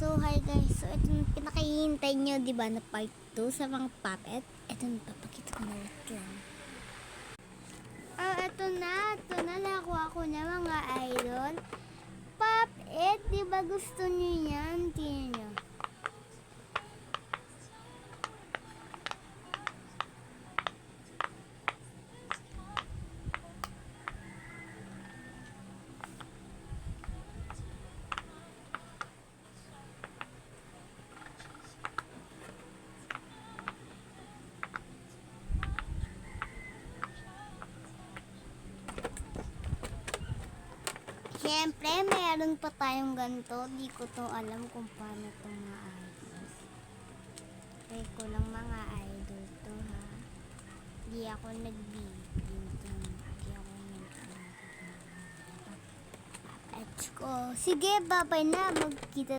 So, hi guys. So, ito yung pinakahihintay nyo, di ba, na part 2 sa mga puppet. Ito na, papakita ko na wait lang. Oh, ito na. Nakuha ko na mga idol. Puppet, di ba gusto nyo yan? Tingnan nyo. Siyempre, meron pa tayong ganito. Di ko to alam kung paano to mga idol. Try ko lang mga idol to ha. Di ako nag-video to. Di ako nag-video. Sige, bye-bye na. Magkita